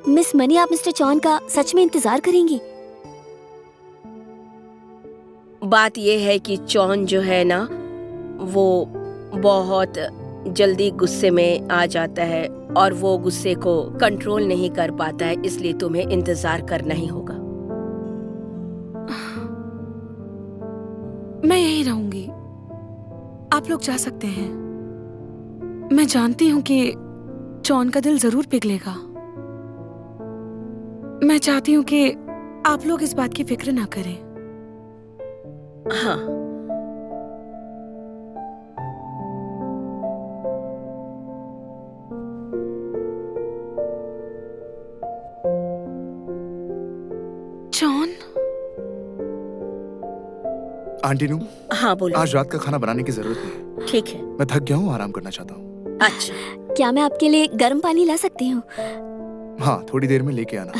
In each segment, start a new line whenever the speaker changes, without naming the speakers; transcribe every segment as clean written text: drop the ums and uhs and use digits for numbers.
Miss money, आप mister चौन का सच में इंतजार करेंगी?
बात ये है कि चौन जो है ना, वो बहुत जल्दी गुस्से में आ जाता है और वो गुस्से को कंट्रोल नहीं कर पाता है, इसलिए तुम्हें इंतजार करना ही होगा।
मैं यहीं रहूंगी, आप लोग जा सकते हैं। मैं जानती हूँ कि चौन का दिल जरूर पिघलेगा। मैं चाहती हूँ कि आप लोग इस बात की फिक्र ना करें।
हाँ,
चौन,
आंटी नू,
हाँ बोलो।
आज रात का खाना बनाने की जरूरत नहीं है।
ठीक है।
मैं थक गया हूँ, आराम करना चाहता हूँ।
अच्छा,
क्या मैं आपके लिए गर्म पानी ला सकती हूँ?
हाँ, थोड़ी देर में लेके आना।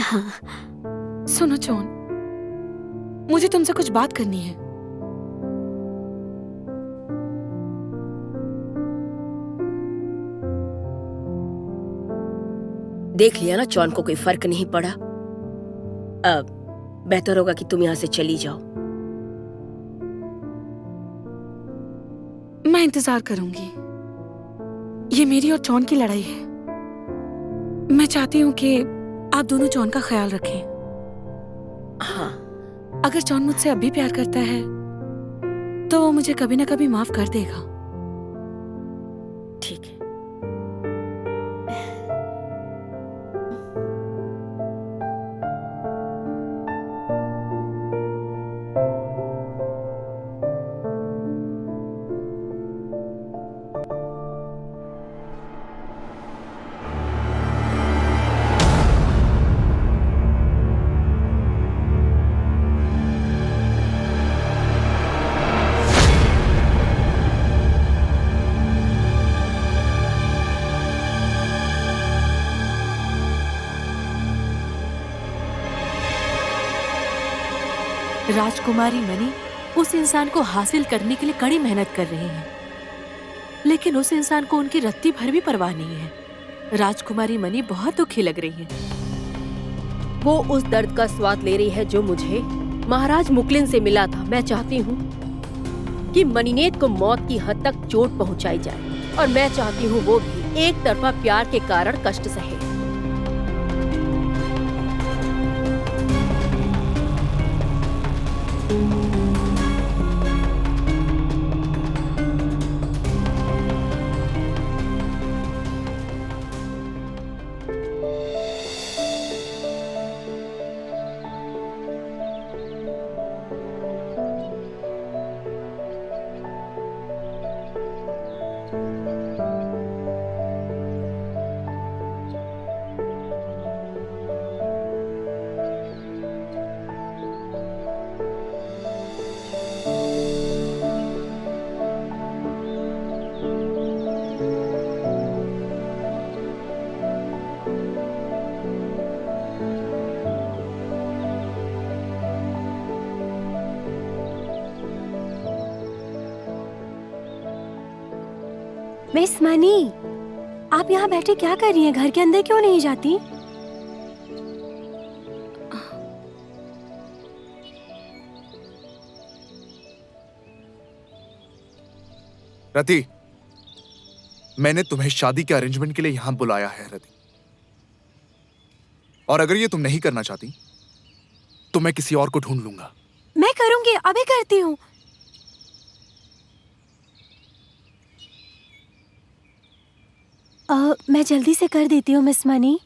हाँ।
सुनो चौन, मुझे तुमसे कुछ बात करनी है।
देख लिया ना, चौन को कोई फर्क नहीं पड़ा। अब बेहतर होगा कि तुम यहाँ से चली जाओ।
मैं इंतजार करूंगी। ये मेरी और चौन की लड़ाई है। मैं चाहती हूँ कि आप दोनों चौन का ख्याल रखें।
हाँ,
अगर चौन मुझसे अब भी प्यार करता है तो वो मुझे कभी ना कभी माफ कर देगा।
ठीक है।
राजकुमारी मनी उस इंसान को हासिल करने के लिए कड़ी मेहनत कर रही हैं, लेकिन उस इंसान को उनकी रत्ती भर भी परवाह नहीं है। राजकुमारी मनी बहुत दुखी लग रही है।
वो उस दर्द का स्वाद ले रही है जो मुझे महाराज मुकलिन से मिला था। मैं चाहती हूँ कि मनीनेत को मौत की हद तक चोट पहुंचाई जाए, और मैं चाहती हूँ वो भी एक तरफा प्यार के कारण कष्ट सहे।
मिस मनी, आप यहाँ बैठे क्या कर रही हैं? घर के अंदर क्यों नहीं जाती?
रति, मैंने तुम्हें शादी के अरेंजमेंट के लिए यहां बुलाया है रति, और अगर ये तुम नहीं करना चाहती तो मैं किसी और को ढूंढ लूंगा।
मैं करूंगी, अभी करती हूँ। मैं जल्दी से कर देती हूँ मिस मनी।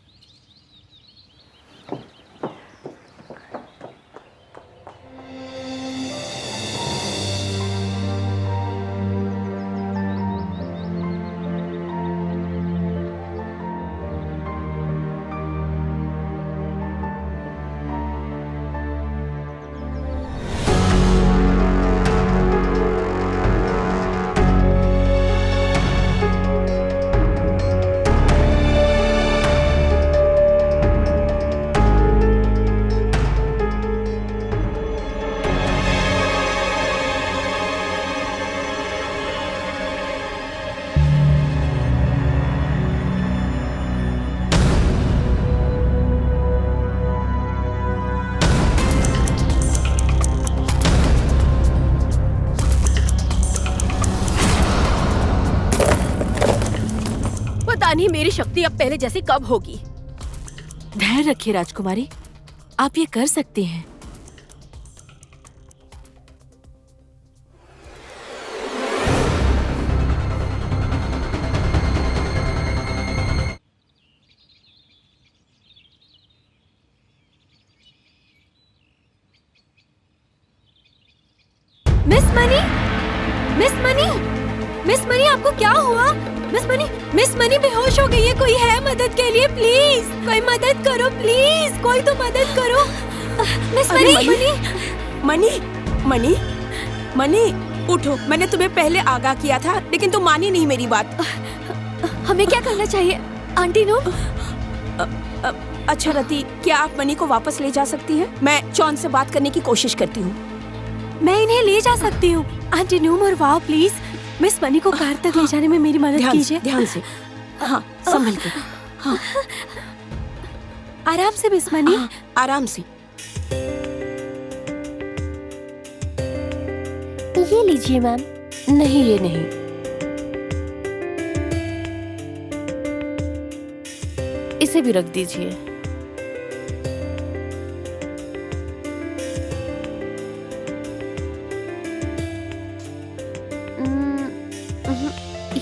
पता नहीं मेरी शक्ति अब पहले जैसी कब होगी।
धैर्य रखिए राजकुमारी, आप ये कर सकती हैं।
Miss money, miss money, miss money, आपको क्या हुआ? मिस मनी बेहोश हो गई है। कोई है मदद के लिए? प्लीज कोई मदद करो, प्लीज कोई तो मदद करो। मिस
अरे
मनी,
मनी, मनी, मनी, उठो। मैंने तुम्हें पहले आगाह किया था, लेकिन तुम मानी नहीं मेरी बात।
हमें क्या करना चाहिए आंटी नो?
अच्छा रति, क्या आप मनी को वापस ले जा सकती हैं? मैं चौन से बात करने की कोशिश करती हूँ।
मैं इन्हें ले जा सकती हूँ। आंटी नूम और वाओ, प्लीज मिस मनी को कार तक ले जाने में मेरी मदद कीजिए।
ध्यान से। हाँ, संभल के। हाँ,
आराम से मिस मनी।
हाँ, आराम से।
ये लीजिए मैम।
नहीं, ये नहीं। इसे भी रख दीजिए।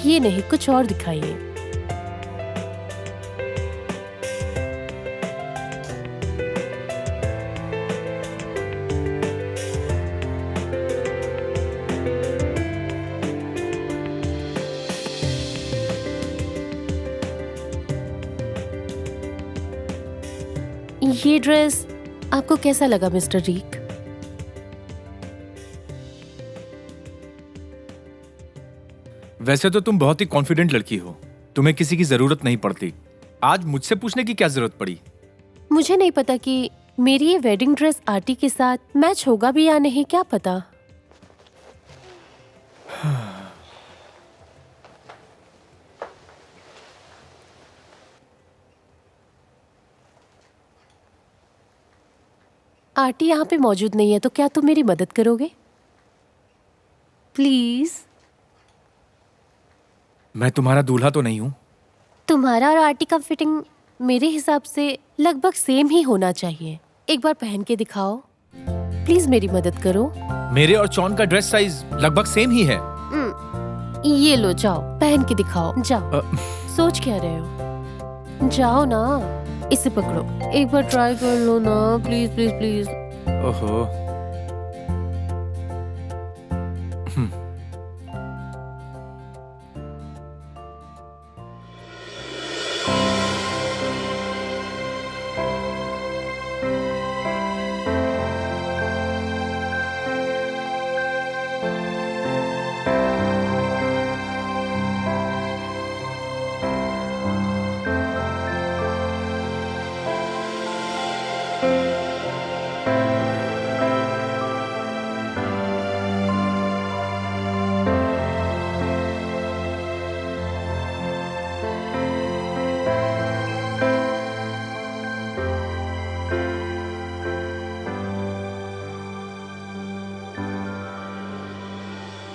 ये नहीं, कुछ और दिखाइए। ये ड्रेस आपको कैसा लगा मिस्टर रीक?
वैसे तो तुम बहुत ही कॉन्फिडेंट लड़की हो, तुम्हें किसी की जरूरत नहीं पड़ती। आज मुझसे पूछने की क्या जरूरत पड़ी?
मुझे नहीं पता कि मेरी ये वेडिंग ड्रेस आरती के साथ मैच होगा भी या नहीं, क्या पता। आरती यहाँ पे मौजूद नहीं है, तो क्या तुम मेरी मदद करोगे प्लीज?
मैं तुम्हारा दूल्हा तो नहीं हूँ।
तुम्हारा और आरती का फिटिंग मेरे हिसाब से लगभग सेम ही होना चाहिए। एक बार पहन के दिखाओ, प्लीज मेरी मदद करो।
मेरे और चॉन का ड्रेस साइज लगभग सेम ही है।
ये लो, जाओ पहन के दिखाओ, जाओ। सोच क्या रहे हो? जाओ ना, इसे पकड़ो, एक बार ट्राई कर लो ना, प्लीज प्लीज प्लीज।
ओहो।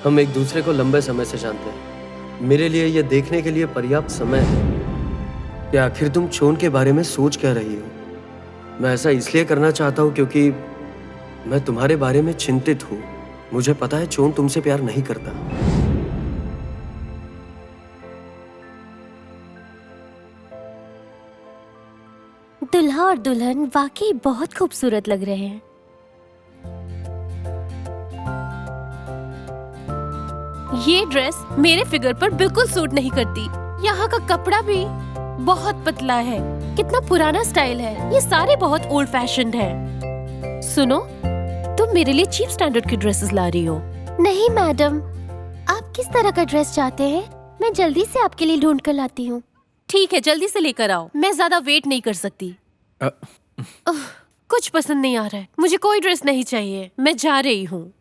हम एक दूसरे को लंबे समय से जानते हैं। मेरे लिए यह देखने के लिए पर्याप्त समय है कि आखिर तुम चोन के बारे में सोच क्या रही हो। मैं ऐसा इसलिए करना चाहता हूं क्योंकि मैं तुम्हारे बारे में चिंतित हूं। मुझे पता है चोन तुमसे प्यार नहीं करता।
दुल्हा और दुल्हन वाकई बहुत खूबसूरत लग रहे हैं।
ये ड्रेस मेरे फिगर पर बिल्कुल सूट नहीं करती। यहाँ का कपड़ा भी बहुत पतला है। कितना पुराना स्टाइल है। ये सारे बहुत ओल्ड फैशन्ड है। सुनो, तुम मेरे लिए चीप स्टैंडर्ड की ड्रेसेस ला रही हो।
नहीं मैडम, आप किस तरह का ड्रेस चाहते हैं? मैं जल्दी से आपके लिए ढूंढ कर लाती हूँ।
ठीक है, जल्दी से लेकर आओ। मैं ज्यादा वेट नहीं कर सकती। कुछ पसंद नहीं आ रहा है। मुझे कोई ड्रेस नहीं चाहिए। मैं जा रही हूँ।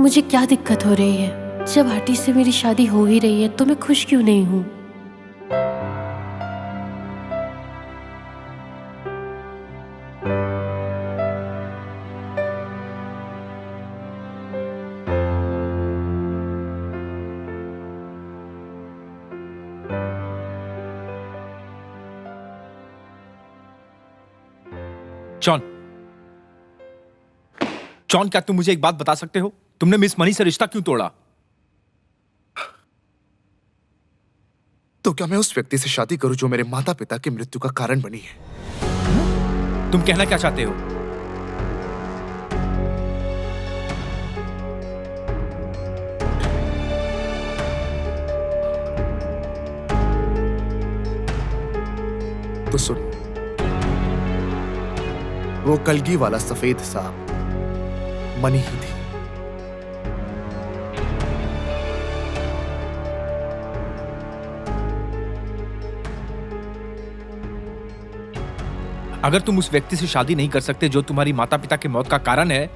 मुझे क्या दिक्कत हो रही है? जब आंटी से मेरी शादी हो ही रही है तो मैं खुश क्यों नहीं हूँ?
जॉन, जॉन, क्या तुम मुझे एक बात बता सकते हो? तुमने मिस मनी से रिश्ता क्यों तोड़ा?
तो क्या मैं उस व्यक्ति से शादी करूं जो मेरे माता पिता की मृत्यु का कारण बनी है?
तुम कहना क्या चाहते हो?
तो सुन, वो कलगी वाला सफेद सांप मनी ही थी।
अगर तुम उस व्यक्ति से शादी नहीं कर सकते जो तुम्हारी माता पिता की मौत का कारण है,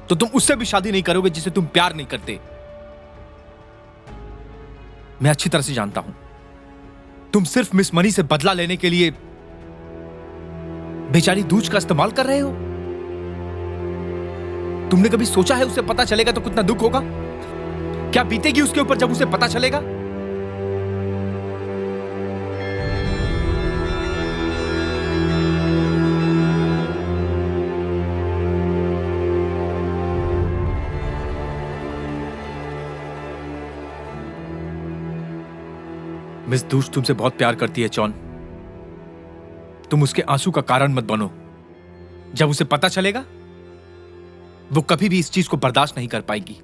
तो तुम उससे भी शादी नहीं करोगे जिसे तुम प्यार नहीं करते। मैं अच्छी तरह से जानता हूं, तुम सिर्फ मिस मनी से बदला लेने के लिए बेचारी दूज का इस्तेमाल कर रहे हो। तुमने कभी सोचा है उसे पता चलेगा तो कितना दुख होगा? क्या बीतेगी उसके ऊपर जब उसे पता चलेगा? मिस दूज तुमसे बहुत प्यार करती है जॉन। तुम उसके आंसू का कारण मत बनो। जब उसे पता चलेगा, वो कभी भी इस चीज को बर्दाश्त नहीं कर पाएगी।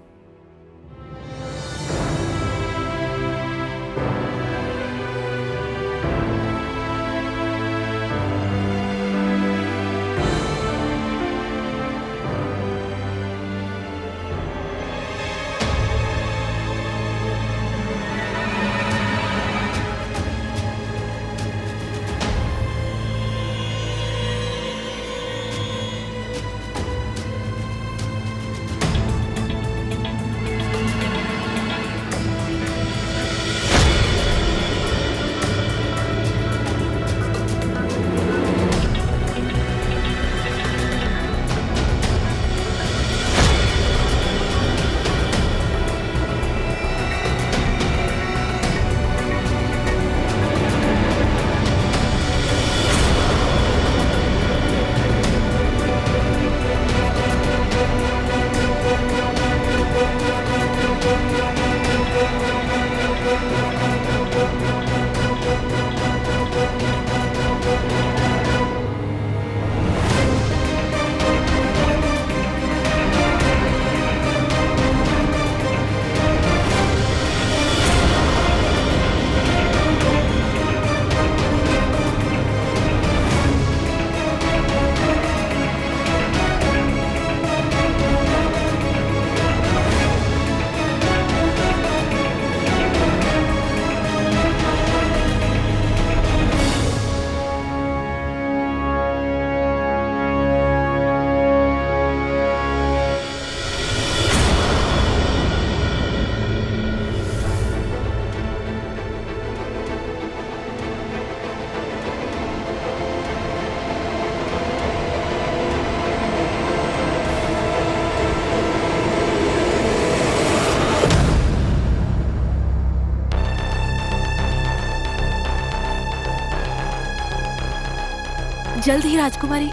जल्द ही राजकुमारी,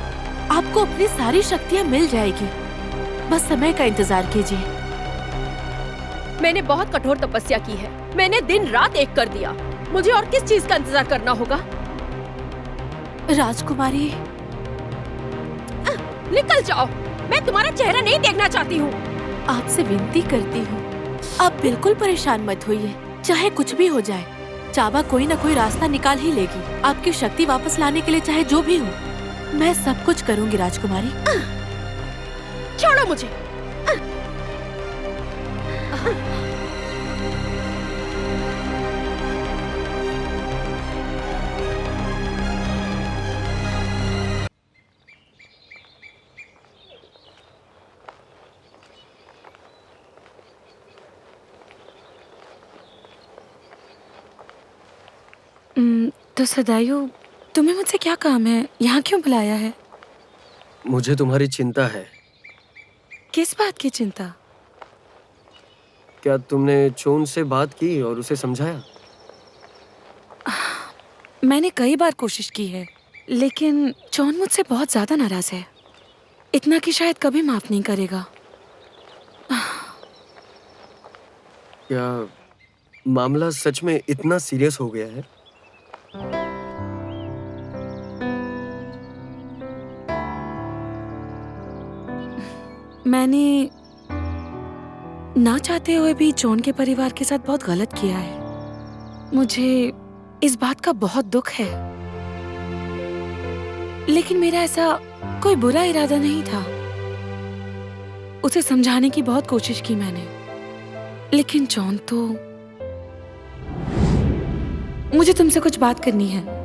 आपको अपनी सारी शक्तियां मिल जाएगी। बस समय का इंतजार कीजिए।
मैंने बहुत कठोर तपस्या की है। मैंने दिन रात एक कर दिया। मुझे और किस चीज का इंतजार करना होगा?
राजकुमारी,
निकल जाओ। मैं तुम्हारा चेहरा नहीं देखना चाहती हूँ।
आपसे विनती करती हूँ, आप बिल्कुल परेशान मत होइए। चाहे कुछ भी हो जाए, चावा कोई ना कोई रास्ता निकाल ही लेगी। आपकी शक्ति वापस लाने के लिए चाहे जो भी हो, मैं सब कुछ करूंगी राजकुमारी।
छोड़ो मुझे।
तो सदायु, तुम्हें मुझसे क्या काम है? यहाँ क्यों बुलाया है?
मुझे तुम्हारी चिंता है।
किस बात की चिंता?
क्या तुमने चोन से बात की और उसे समझाया?
मैंने कई बार कोशिश की है, लेकिन चौन मुझसे बहुत ज्यादा नाराज है। इतना कि शायद कभी माफ नहीं करेगा।
क्या मामला सच में इतना सीरियस हो गया है?
मैंने ना चाहते हुए भी जॉन के परिवार के साथ बहुत गलत किया है। मुझे इस बात का बहुत दुख है, लेकिन मेरा ऐसा कोई बुरा इरादा नहीं था। उसे समझाने की बहुत कोशिश की मैंने, लेकिन जॉन तो। मुझे तुमसे कुछ बात करनी है।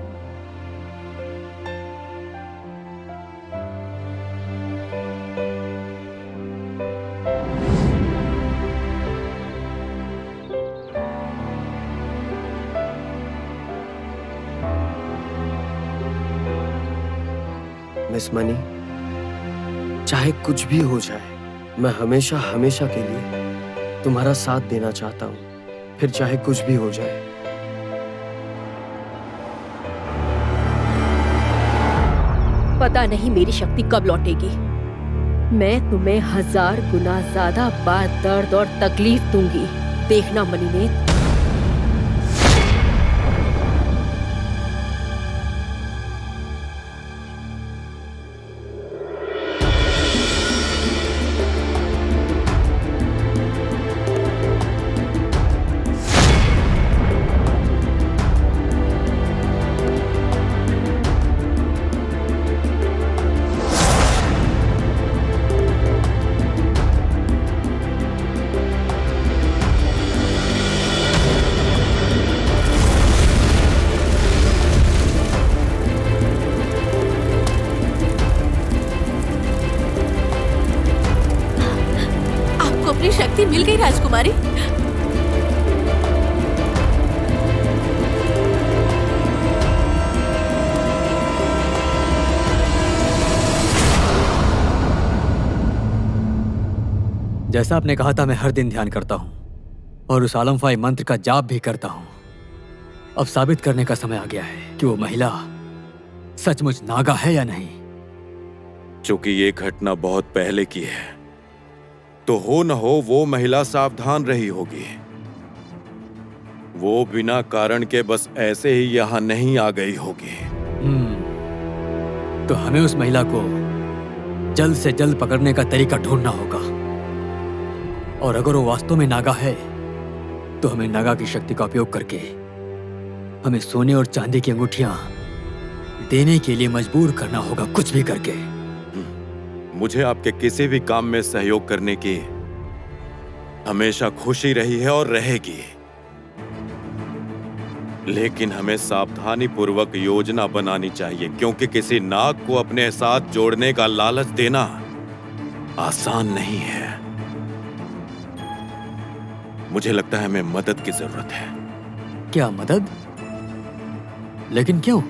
मिस मनी, चाहे कुछ भी हो जाए, मैं हमेशा हमेशा के लिए तुम्हारा साथ देना चाहता हूँ, फिर चाहे कुछ भी हो जाए।
पता नहीं मेरी शक्ति कब लौटेगी। मैं तुम्हें 1000 गुना ज्यादा बार दर्द और तकलीफ दूंगी। देखना मणिनेत्र।
अपनी शक्ति मिल गई राजकुमारी।
जैसा आपने कहा था, मैं हर दिन ध्यान करता हूँ और उस आलमफाई मंत्र का जाप भी करता हूँ। अब साबित करने का समय आ गया है कि वो महिला सचमुच नागा है या नहीं।
चूंकि ये घटना बहुत पहले की है, तो हो न हो वो महिला सावधान रही होगी। वो बिना कारण के बस ऐसे ही यहाँ नहीं आ गई होगी।
तो हमें उस महिला को जल्द से जल्द पकड़ने का तरीका ढूंढना होगा। और अगर वो वास्तव में नागा है, तो हमें नागा की शक्ति का उपयोग करके हमें सोने और चांदी की अंगूठियां देने के लिए मजबूर करना होगा, कुछ भी करके।
मुझे आपके किसी भी काम में सहयोग करने की हमेशा खुशी रही है और रहेगी, लेकिन हमें सावधानी पूर्वक योजना बनानी चाहिए, क्योंकि किसी नाग को अपने साथ जोड़ने का लालच देना आसान नहीं है। मुझे लगता है हमें मदद की जरूरत है।
क्या मदद? लेकिन क्यों?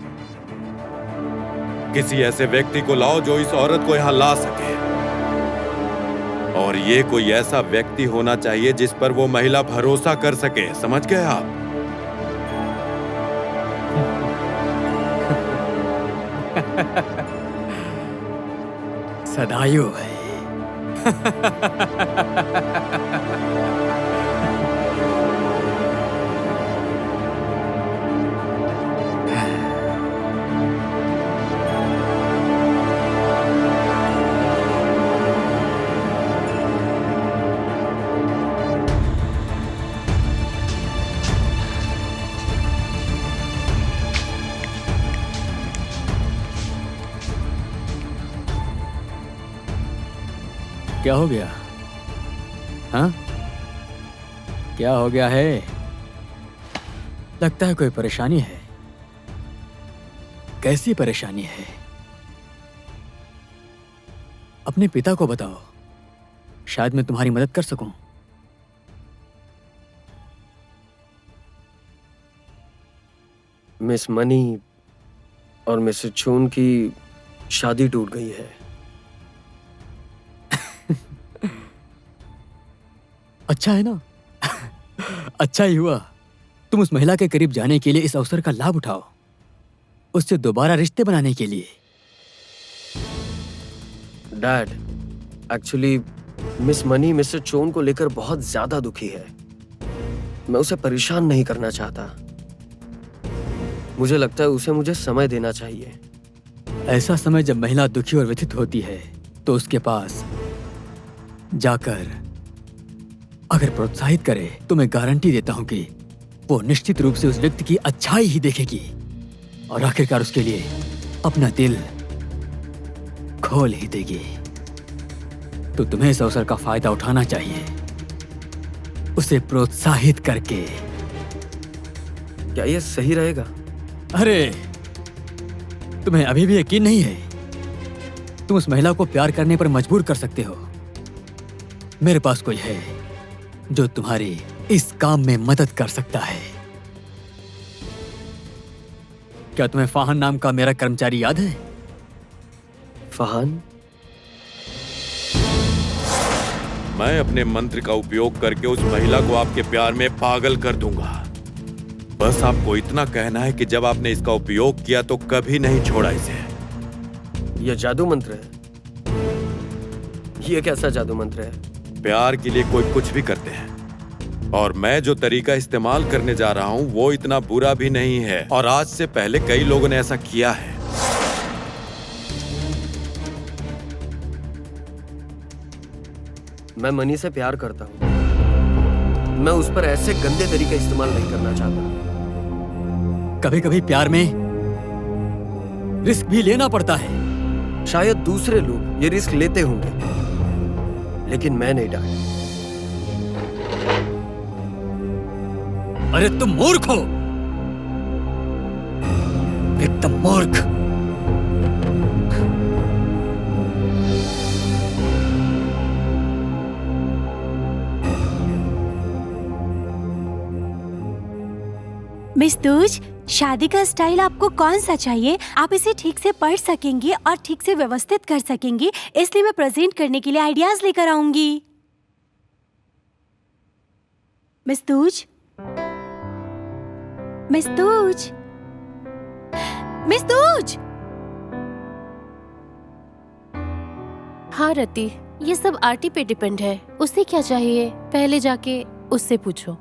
किसी ऐसे व्यक्ति को लाओ जो इस औरत को यहां ला सके, और ये कोई ऐसा व्यक्ति होना चाहिए जिस पर वो महिला भरोसा कर सके। समझ गए आप?
सदायु है। क्या हो गया? हाँ, क्या हो गया है? लगता है कोई परेशानी है। कैसी परेशानी है? अपने पिता को बताओ, शायद मैं तुम्हारी मदद कर सकूं।
मिस मनी, और मिसेस चोन की शादी टूट गई है।
अच्छा है ना? अच्छा ही हुआ। तुम उस महिला के करीब जाने के लिए इस अवसर का लाभ उठाओ, उससे दोबारा रिश्ते बनाने के लिए।
Dad, actually Miss Money Mister Chon को लेकर बहुत ज्यादा दुखी है। मैं उसे परेशान नहीं करना चाहता। मुझे लगता है उसे मुझे समय देना चाहिए।
ऐसा समय जब महिला दुखी और व्यथित होती है तो उसके पास जाकर अगर प्रोत्साहित करे तो मैं गारंटी देता हूं कि वो निश्चित रूप से उस व्यक्ति की अच्छाई ही देखेगी और आखिरकार उसके लिए अपना दिल खोल ही देगी। तो तुम्हें इस अवसर का फायदा उठाना चाहिए, उसे प्रोत्साहित करके।
क्या यह सही रहेगा?
अरे, तुम्हें अभी भी यकीन नहीं है? तुम उस महिला को प्यार करने पर मजबूर कर सकते हो। मेरे पास कोई है जो तुम्हारी इस काम में मदद कर सकता है। क्या तुम्हें फाहन नाम का मेरा कर्मचारी याद है?
फहान?
मैं अपने मंत्र का उपयोग करके उस महिला को आपके प्यार में पागल कर दूंगा। बस आपको इतना कहना है कि जब आपने इसका उपयोग किया तो कभी नहीं छोड़ा इसे।
यह जादू मंत्र है? यह कैसा जादू मंत्र है?
प्यार के लिए कोई कुछ भी करते हैं, और मैं जो तरीका इस्तेमाल करने जा रहा हूं वो इतना बुरा भी नहीं है, और आज से पहले कई लोगों ने ऐसा किया है।
मैं मनी से प्यार करता हूं। मैं उस पर ऐसे गंदे तरीके इस्तेमाल नहीं करना चाहता।
कभी कभी प्यार में रिस्क भी लेना पड़ता है।
शायद दूसरे लोग ये रिस्क लेते होंगे, लेकिन मैं नहीं डा।
अरे तुम मूर्ख हो, एकदम मूर्ख।
मिस दूज, शादी का स्टाइल आपको कौन सा चाहिए? आप इसे ठीक से पढ़ सकेंगी और ठीक से व्यवस्थित कर सकेंगी, इसलिए मैं प्रेजेंट करने के लिए आइडियाज लेकर आऊंगी। Miss Dooj, miss Dooj, miss Dooj.
हाँ रति, ये सब आरती पे डिपेंड है। उसे क्या चाहिए पहले जाके उससे पूछो।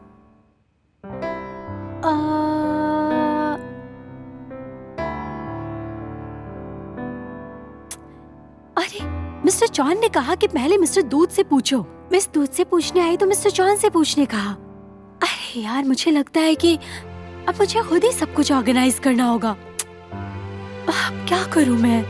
अरे, मिस्टर चौहान ने कहा कि पहले मिस्टर दूध से पूछो। मिस दूध से पूछने आई तो मिस्टर चौहान से पूछने कहा। अरे यार, मुझे लगता है कि अब मुझे खुद ही सब कुछ ऑर्गेनाइज करना होगा। अब क्या करूं मैं?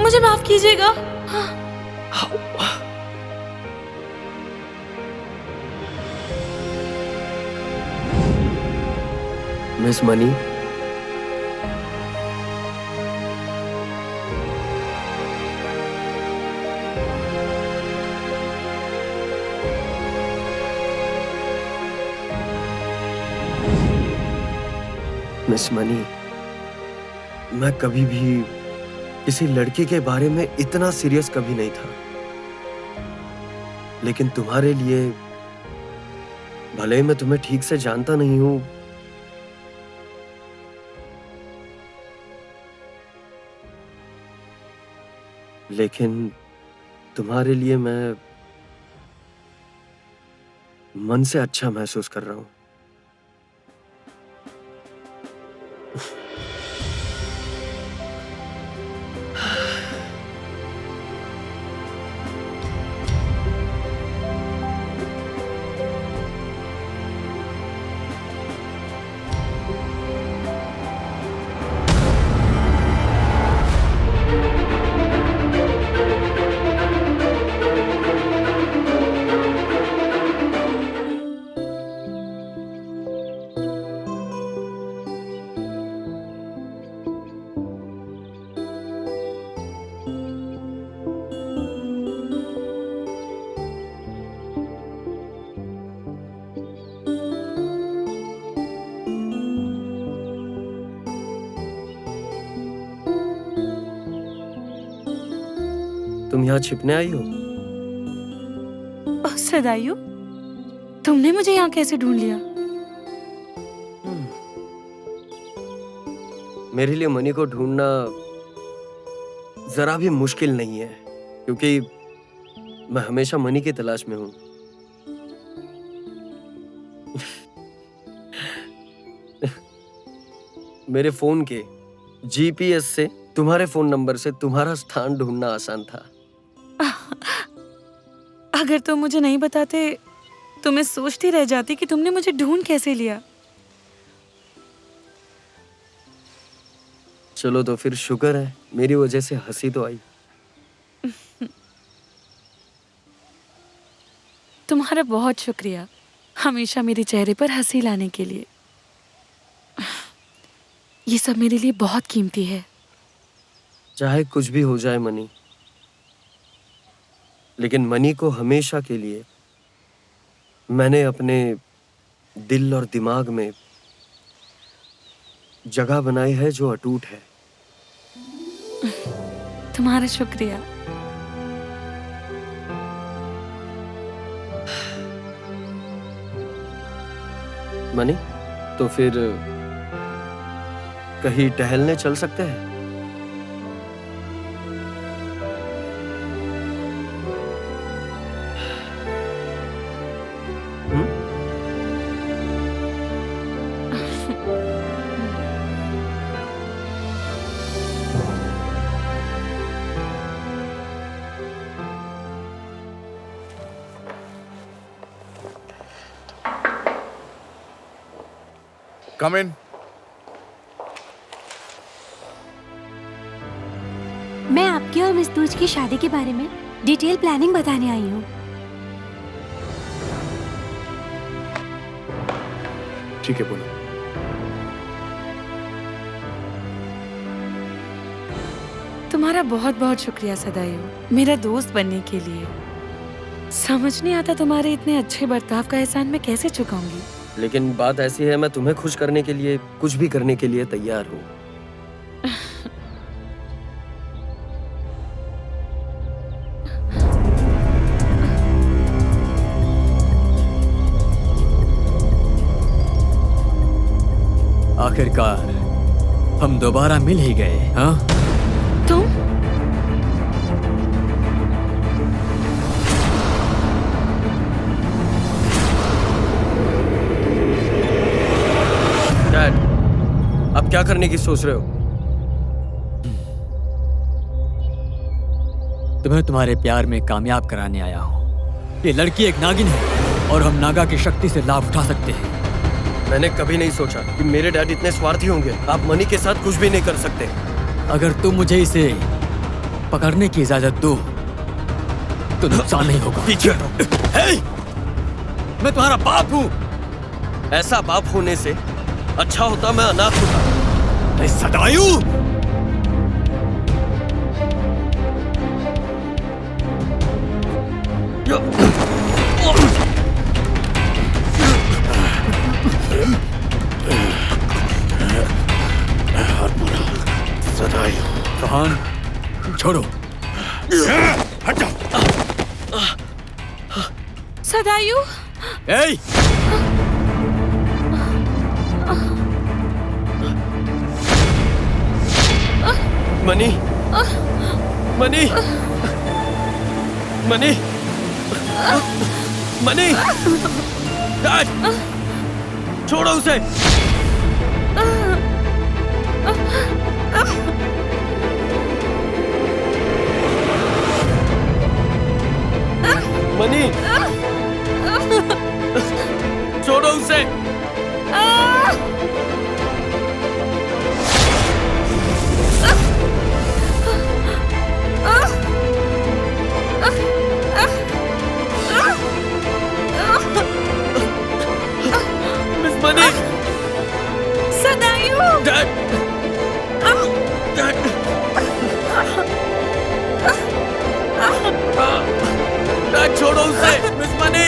मुझे माफ कीजिएगा।
मिस मनी, मिस मनी, मैं कभी भी किसी लड़की के बारे में इतना सीरियस कभी नहीं था, लेकिन तुम्हारे लिए, भले ही मैं तुम्हें ठीक से जानता नहीं हूं, लेकिन तुम्हारे लिए मैं मन से अच्छा महसूस कर रहा हूं। तुम यहाँ छिपने आई हो?
ओह सदायु, तुमने मुझे यहाँ कैसे ढूंढ लिया?
मेरे लिए मनी को ढूंढना जरा भी मुश्किल नहीं है, क्योंकि मैं हमेशा मनी की तलाश में हूं। मेरे फोन के जीपीएस से तुम्हारे फोन नंबर से तुम्हारा स्थान ढूंढना आसान था।
अगर तुम मुझे नहीं बताते तो मैं सोचती रह जाती कि तुमने मुझे ढूंढ कैसे लिया।
चलो तो फिर शुक्र है मेरी वजह से हंसी तो आई।
तुम्हारा बहुत शुक्रिया हमेशा मेरे चेहरे पर हंसी लाने के लिए। ये सब मेरे लिए बहुत कीमती है।
चाहे कुछ भी हो जाए मनी, लेकिन मनी को हमेशा के लिए मैंने अपने दिल और दिमाग में जगह बनाई है जो अटूट है।
तुम्हारा शुक्रिया।
मनी, तो फिर कहीं टहलने चल सकते हैं?
Come in.
मैं आपकी और मिस्तूज की शादी के बारे में डिटेल प्लानिंग बताने आई हूँ।
ठीक है, बोलो।
तुम्हारा बहुत बहुत शुक्रिया सदायु, मेरा दोस्त बनने के लिए। समझ नहीं आता तुम्हारे इतने अच्छे बर्ताव का एहसान मैं कैसे चुकाऊंगी।
लेकिन बात ऐसी है, मैं तुम्हें खुश करने के लिए कुछ भी करने के लिए तैयार हूँ।
आखिरकार हम दोबारा मिल ही गए। हाँ,
तुम
डैड, अब क्या करने की सोच रहे हो?
तुम्हें तुम्हारे प्यार में कामयाब कराने आया हूँ। ये लड़की एक नागिन है और हम नागा की शक्ति से लाभ उठा सकते हैं।
मैंने कभी नहीं सोचा कि मेरे डैड इतने स्वार्थी होंगे। आप मनी के साथ कुछ भी नहीं कर सकते।
अगर तुम मुझे इसे पकड़ने की इजाजत दो तो नुकसान नहीं होगा।
पीछे हटो।
हे! मैं तुम्हारा बाप हूँ।
ऐसा बाप होने से अच्छा होता मैं अनाथ होता।
अरे सदायु! फरहान, छोड़ो।
हट जाओ।
सदायु,
ए!
Money, Money, Money, Money.
Dad! छोड़ो उसे।
मनी, छोड़ो उसे। Miss Money,
Sadayu!
Dad, dad, dad छोड़ो उसे। मिस मनी,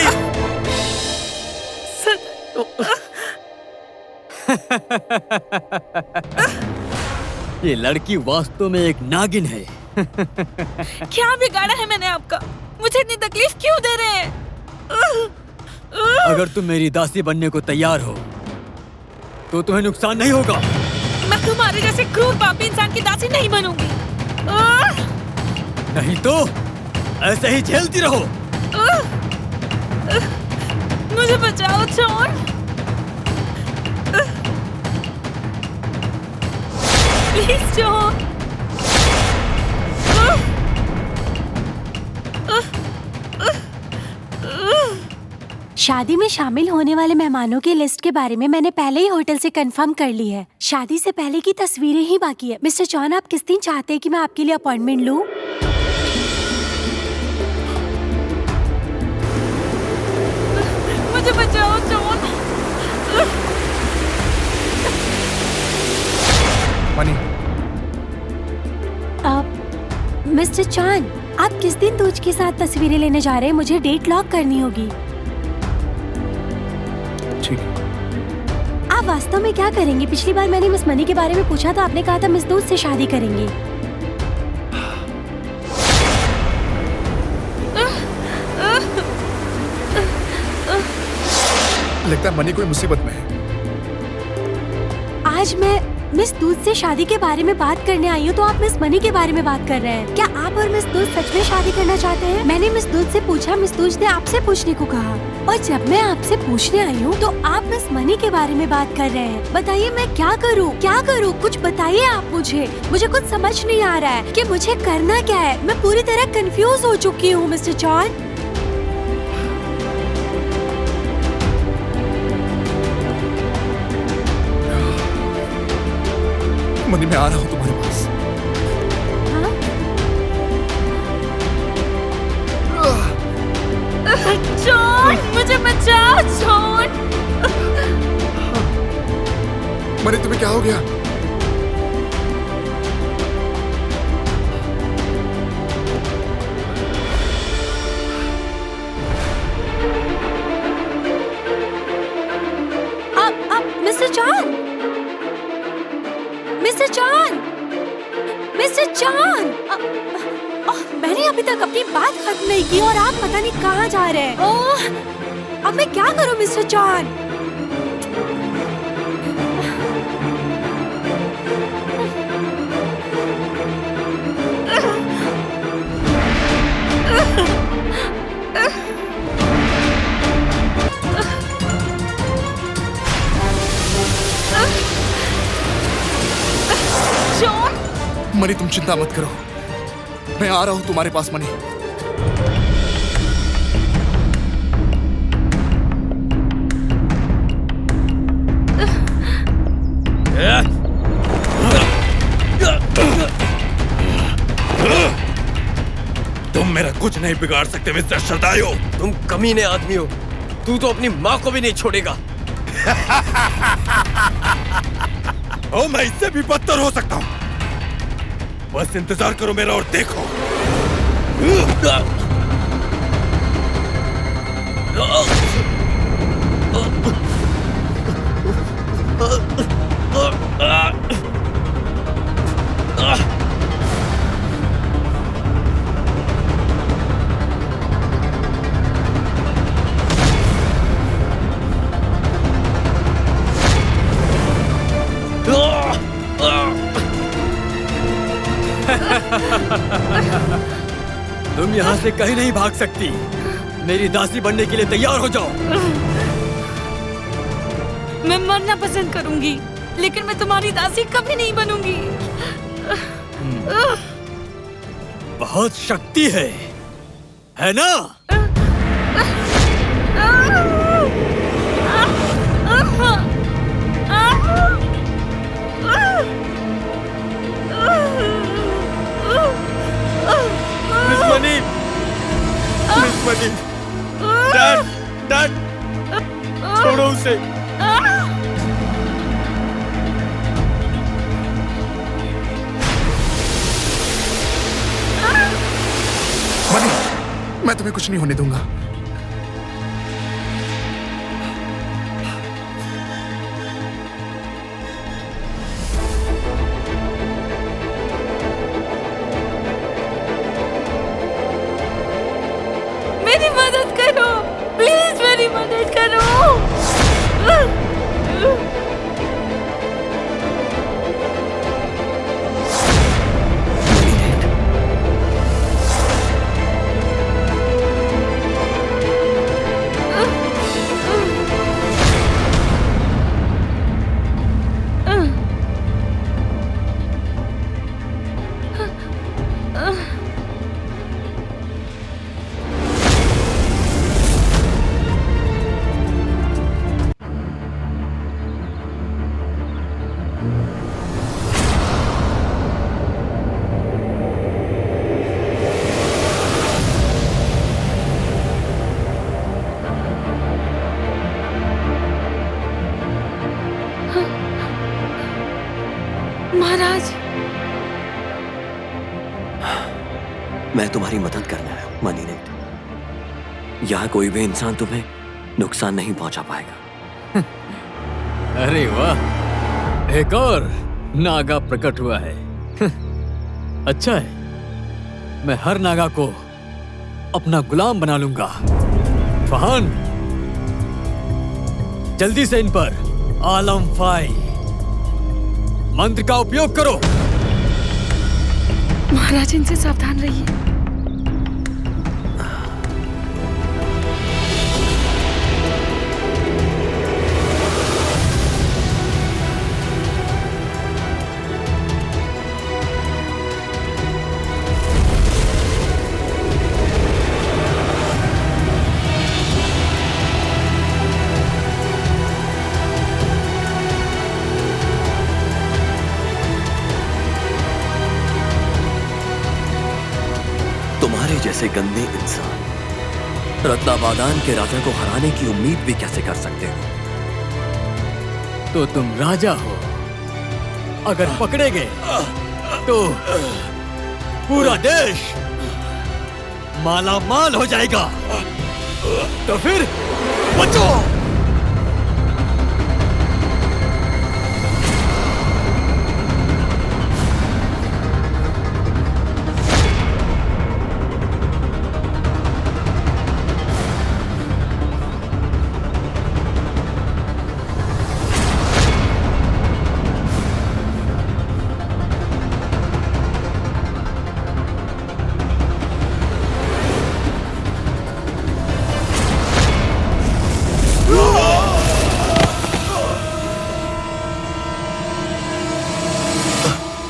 ये लड़की वास्तव में एक नागिन है।
क्या बिगाड़ा है मैंने आपका? मुझे इतनी तकलीफ क्यों दे रहे हैं?
अगर तुम मेरी दासी बनने को तैयार हो तो तुम्हें नुकसान नहीं होगा।
मैं तुम्हारे जैसे क्रूर पापी इंसान की दासी नहीं बनूंगी।
नहीं तो ऐसे ही झेलती रहो।
मुझे बचाओ चोर। प्लीज चोर।
शादी में शामिल होने वाले मेहमानों की लिस्ट के बारे में मैंने पहले ही होटल से कंफर्म कर ली है। शादी से पहले की तस्वीरें ही बाकी है। मिस्टर जॉन, आप किस दिन चाहते हैं कि मैं आपके लिए अपॉइंटमेंट लूं?
मुझे बचाओ चोर।
मनी,
मिस्टर चांद, आप किस दिन दूज के साथ तस्वीरें लेने जा रहे हैं? मुझे डेट लॉक करनी होगी।
ठीक है।
आप वास्तव में क्या करेंगे? पिछली बार मैंने मिस मनी के बारे में पूछा तो आपने कहा था मिस दूज से शादी करेंगे।
लगता है मनी कोई मुसीबत में है।
आज मैं मिस दूध से शादी के बारे में बात करने आई हूँ तो आप मिस मनी के बारे में बात कर रहे हैं। क्या आप और मिस दूध सच में शादी करना चाहते हैं? मैंने मिस दूध से पूछा, मिस दूध ने आपसे पूछने को कहा, और जब मैं आपसे पूछने आई हूँ तो आप मिस मनी के बारे में बात कर रहे हैं। बताइए मैं क्या करूँ, क्या करूँ? कुछ बताइए आप मुझे कुछ समझ नहीं आ रहा है कि मुझे करना क्या है। मैं पूरी तरह कंफ्यूज हो चुकी हूँ मिस्टर जॉन।
मनी, मैं आ रहा हूँ तुम्हारे पास।
जॉन, मुझे बचाओ जॉन।
मनी, तुम्हें क्या हो गया?
आप mister John, mister John, mister John, मैंने अभी तक अपनी बात खत्म नहीं की और आप पता नहीं कहाँ जा रहे हैं। ओह, अब मैं क्या करूं मिस्टर जॉन?
मनी, तुम चिंता मत करो, मैं आ रहा हूँ तुम्हारे पास। मनी,
तुम मेरा कुछ नहीं बिगाड़ सकते मिस्टर सदायो।
तुम कमीने आदमी हो। तू तो अपनी माँ को भी नहीं छोड़ेगा।
ओ, मैं इससे भी बदतर हो सकता हूँ। बस इंतजार करो मेरा और देखो।
तुम यहाँ से कहीं नहीं भाग सकती। मेरी दासी बनने के लिए तैयार हो जाओ।
मैं मरना पसंद करूंगी, लेकिन मैं तुम्हारी दासी कभी नहीं बनूंगी।
बहुत शक्ति है ना?
Miss money, miss money, dad, dad, छोड़ो उसे।
मनी, मैं तुम्हें कुछ नहीं होने दूंगा।
मेरी मदद करो, प्लीज मेरी मदद करो। महाराज,
मैं तुम्हारी मदद करने आया हूं, मनीनेट। यहाँ कोई भी इंसान तुम्हें नुकसान नहीं पहुंचा पाएगा।
अरे वाह, एक और नागा प्रकट हुआ है। अच्छा है, मैं हर नागा को अपना गुलाम बना लूंगा। फहान, जल्दी से इन पर आलम फाई मंत्र का उपयोग करो।
महाराज इनसे सावधान रहिए।
तुम्हारे जैसे गंदे इंसान रत्नाबादान के राजा को हराने की उम्मीद भी कैसे कर सकते हो?
तो तुम राजा हो, अगर पकड़े गए तो पूरा देश माला माल हो जाएगा। तो फिर बचो।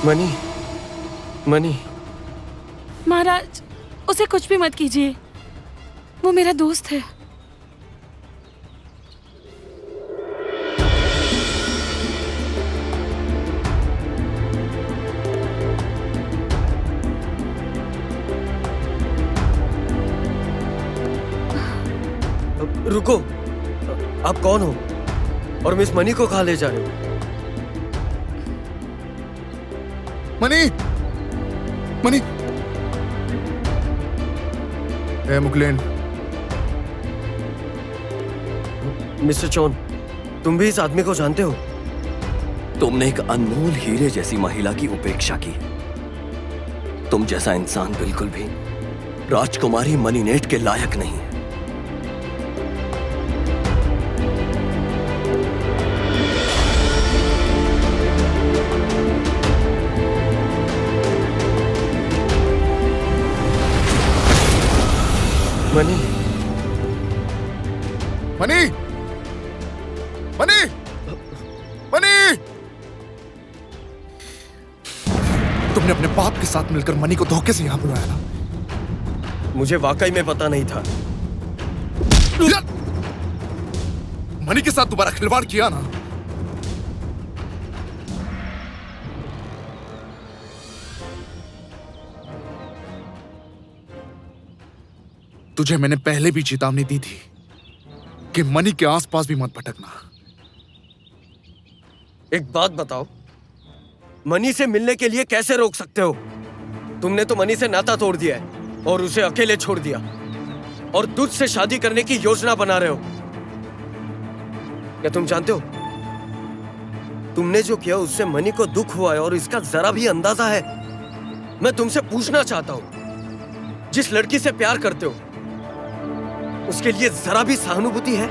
मनी, मनी,
महाराज, उसे कुछ भी मत कीजिए, वो मेरा दोस्त है।
रुको, आप कौन हो और मिस मनी को कहाँ ले जा रहे हो?
मनी, मनी, ए मुकलेन।
मिस्टर चौन, तुम भी इस आदमी को जानते हो? तुमने एक अनमोल हीरे जैसी महिला की उपेक्षा की। तुम जैसा इंसान बिल्कुल भी राजकुमारी मनीनेट के लायक नहीं है। मनी,
मनी, मनी, तुमने अपने बाप के साथ मिलकर मनी को धोखे से यहाँ बुलाया ना?
मुझे वाकई में पता नहीं था।
मनी के साथ दोबारा खिलवाड़ किया ना, तुझे मैंने पहले भी चेतावनी दी थी कि मनी के आसपास भी मत भटकना।
एक बात बताओ, मनी से मिलने के लिए कैसे रोक सकते हो? तुमने तो मनी से नाता तोड़ दिया है और उसे अकेले छोड़ दिया, और तुझसे शादी करने की योजना बना रहे हो। क्या तुम जानते हो तुमने जो किया उससे मनी को दुख हुआ है और इसका जरा भी अंदाजा है? मैं तुमसे पूछना चाहता हूं, जिस लड़की से प्यार करते हो उसके लिए जरा भी सहानुभूति है?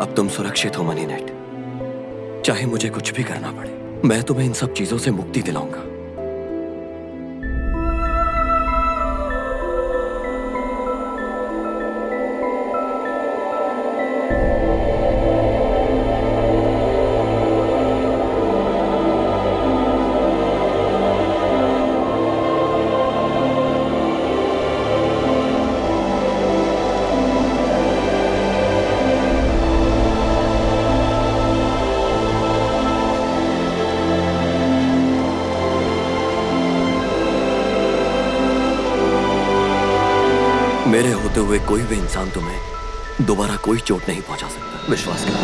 अब तुम सुरक्षित हो मनी नेट। चाहे मुझे कुछ भी करना पड़े, मैं तुम्हें इन सब चीजों से मुक्ति दिलाऊंगा। मेरे होते हुए कोई भी इंसान तुम्हें दोबारा कोई चोट नहीं पहुंचा सकता, विश्वास करो।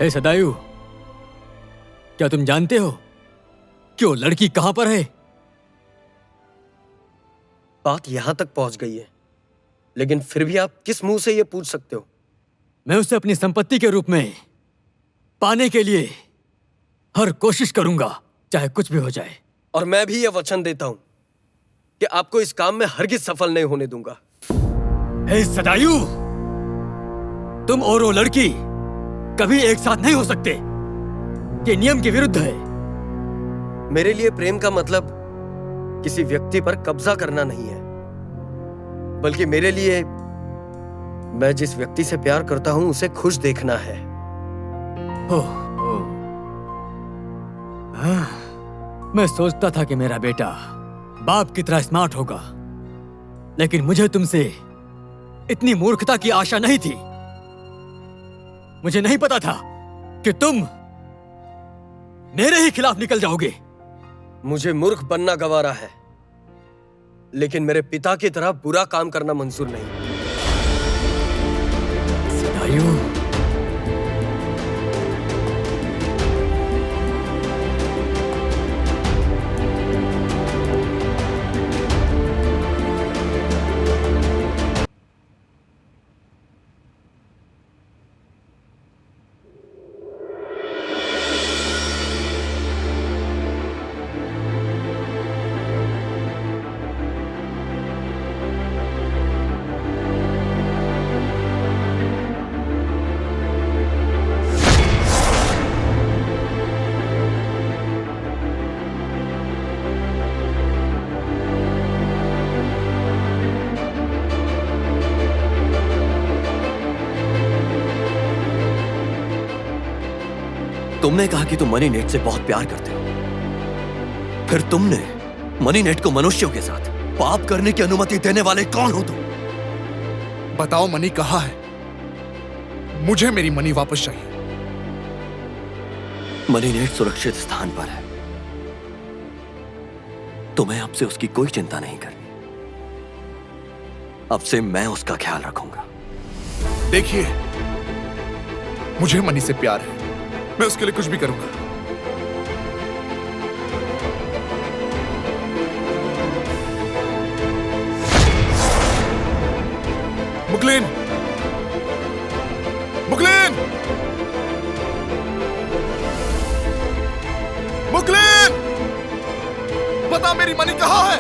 हे सदायु, क्या तुम जानते हो कि वो लड़की कहां पर है?
बात यहां तक पहुंच गई है, लेकिन फिर भी आप किस मुंह से ये पूछ सकते हो?
मैं उसे अपनी संपत्ति के रूप में पाने के लिए हर कोशिश करूंगा, चाहे कुछ भी हो जाए।
और मैं भी ये वचन देता हूं कि आपको इस काम में हरगिज सफल नहीं होने दूंगा।
हे सदायु, तुम और वो लड़की कभी एक साथ नहीं हो सकते। ये नियम के विरुद्ध है।
मेरे लिए प्रेम का मतलब किसी व्यक्ति पर कब्जा करना नहीं है, बल्कि मेरे लिए मैं जिस व्यक्ति से प्यार करता हूं उसे खुश देखना है।
मैं सोचता था कि मेरा बेटा बाप की तरह स्मार्ट होगा, लेकिन मुझे तुमसे इतनी मूर्खता की आशा नहीं थी। मुझे नहीं पता था कि तुम मेरे ही खिलाफ निकल जाओगे।
मुझे मूर्ख बनना गवारा है, लेकिन मेरे पिता की तरह बुरा काम करना मंजूर नहीं।
सदायु,
तुमने कहा कि तुम मनी नेट से बहुत प्यार करते हो, फिर तुमने मनी नेट को मनुष्यों के साथ पाप करने की अनुमति देने वाले कौन हो तुम?
बताओ मनी कहाँ है? मुझे मेरी मनी वापस चाहिए।
मनी नेट सुरक्षित स्थान पर है, तुम्हें अब से उसकी कोई चिंता नहीं करनी। अब से मैं उसका ख्याल रखूंगा।
देखिए, मुझे मनी से प्यार है, मैं उसके लिए कुछ भी करूंगा। मुकलेन, मुकलेन, मुकलेन, बता मेरी मनी कहाँ है?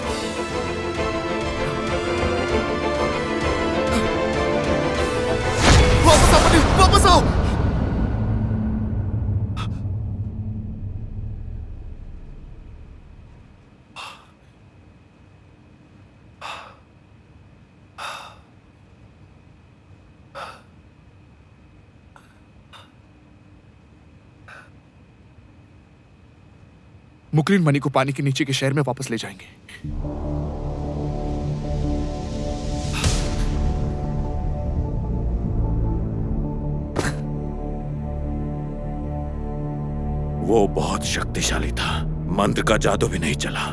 वापस आओ मनी, वापस आओ। मुकलिन मनी को पानी के नीचे के शहर में वापस ले जाएंगे।
वो बहुत शक्तिशाली था, मंत्र का जादू भी नहीं चला।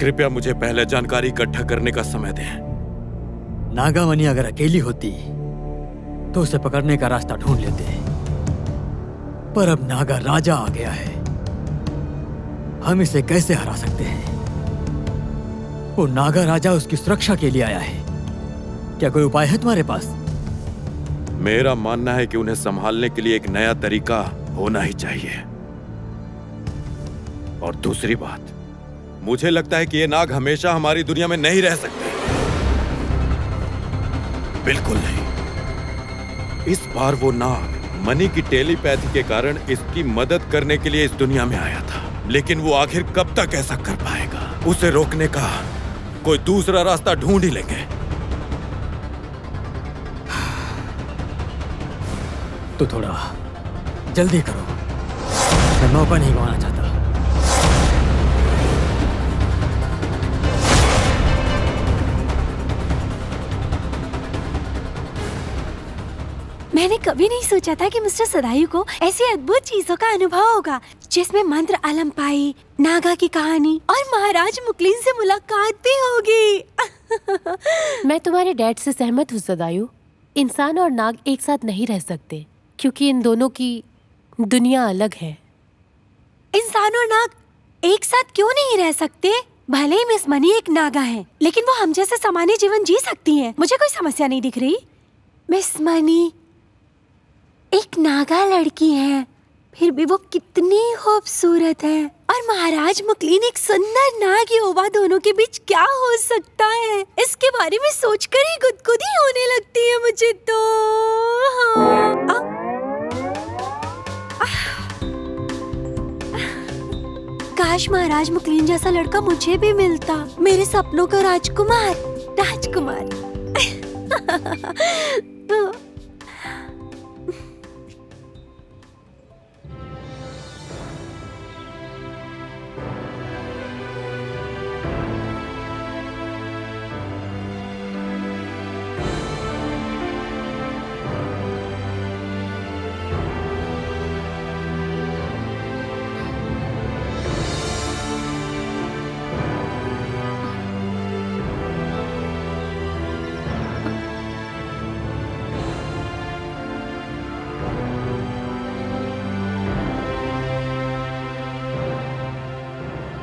कृपया मुझे पहले जानकारी इकट्ठा करने का समय दें।
नागामणि अगर अकेली होती तो उसे पकड़ने का रास्ता ढूंढ लेते, पर अब नागा राजा आ गया है। हम इसे कैसे हरा सकते हैं? वो नागा राजा उसकी सुरक्षा के लिए आया है। क्या कोई उपाय है तुम्हारे पास?
मेरा मानना है कि उन्हें संभालने के लिए एक नया तरीका होना ही चाहिए। और दूसरी बात, मुझे लगता है कि ये नाग हमेशा हमारी दुनिया में नहीं रह सकते। बिल्कुल नहीं। इस बार वो नाग मनी की टेलीपैथी के कारण इसकी मदद करने के लिए इस दुनिया में आया था, लेकिन वो आखिर कब तक ऐसा कर पाएगा? उसे रोकने का कोई दूसरा रास्ता ढूंढ ही लेंगे।
तो थोड़ा जल्दी करो, मैं मौका नहीं गंवाना चाहता।
मैंने कभी नहीं सोचा था कि मिस्टर सदायु को ऐसी अद्भुत चीजों का अनुभव होगा, जिसमें मंत्र अलंपाई, नागा की कहानी और महाराज मुकलिन से मुलाकात भी होगी।
मैं तुम्हारे डैड से सहमत हूँ सदायु। इंसान और नाग एक साथ नहीं रह सकते, क्योंकि इन दोनों की दुनिया अलग है।
इंसान और नाग एक साथ क्यों नहीं रह सकते? भले ही मिस मनी एक नागा है, लेकिन वो हम जैसे सामान्य जीवन जी सकती हैं। मुझे कोई समस्या नहीं दिख रही। मिस मनी एक नागा लड़की है, फिर भी वो कितनी खूबसूरत है। और महाराज मुकलिन एक सुंदर नाग युवा, दोनों के बीच क्या हो सकता है? इसके बारे में सोचकर ही गुदगुदी होने लगती है मुझे तो। काश महाराज मुकलिन जैसा लड़का मुझे भी मिलता, मेरे सपनों का राजकुमार, राजकुमार।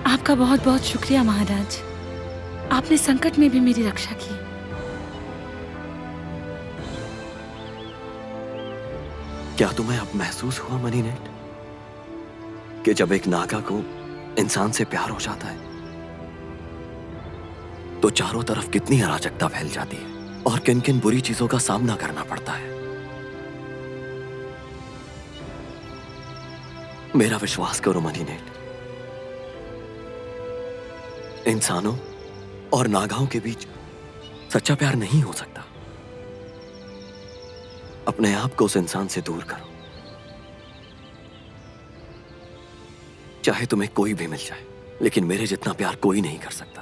आपका बहुत बहुत शुक्रिया महाराज, आपने संकट में भी मेरी रक्षा की।
क्या तुम्हें अब महसूस हुआ मनीनेट कि जब एक नागा को इंसान से प्यार हो जाता है तो चारों तरफ कितनी अराजकता फैल जाती है और किन किन बुरी चीजों का सामना करना पड़ता है? मेरा विश्वास करो मनीनेट, इंसानों और नागाओं के बीच सच्चा प्यार नहीं हो सकता। अपने आप को उस इंसान से दूर करो, चाहे तुम्हें कोई भी मिल जाए, लेकिन मेरे जितना प्यार कोई नहीं कर सकता।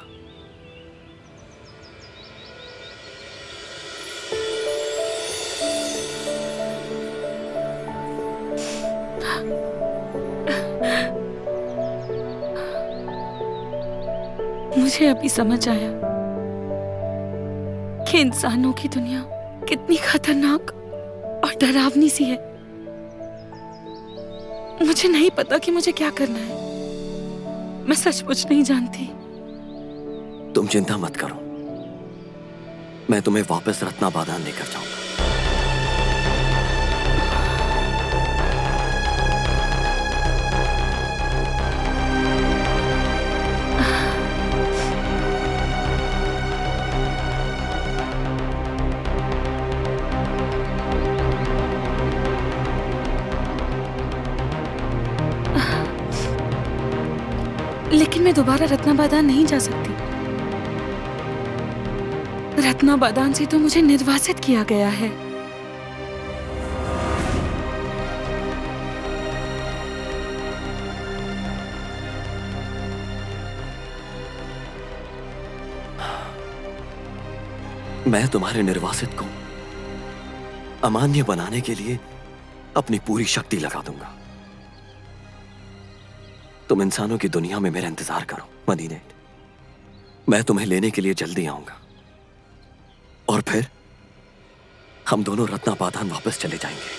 मुझे अभी समझ आया कि इंसानों की दुनिया कितनी खतरनाक और डरावनी सी है। मुझे नहीं पता कि मुझे क्या करना है। मैं सचमुच नहीं जानती।
तुम चिंता मत करो, मैं तुम्हें वापस रत्नाबादान लेकर जाऊंगा।
लेकिन मैं दोबारा रत्नाबादान नहीं जा सकती। रत्नाबादान से तो मुझे निर्वासित किया गया है।
मैं तुम्हारे निर्वासित को अमान्य बनाने के लिए अपनी पूरी शक्ति लगा दूंगा। तुम इंसानों की दुनिया में मेरा इंतजार करो मनी नेट। मैं तुम्हें लेने के लिए जल्दी आऊंगा और फिर हम दोनों रत्नाबादान वापस चले जाएंगे।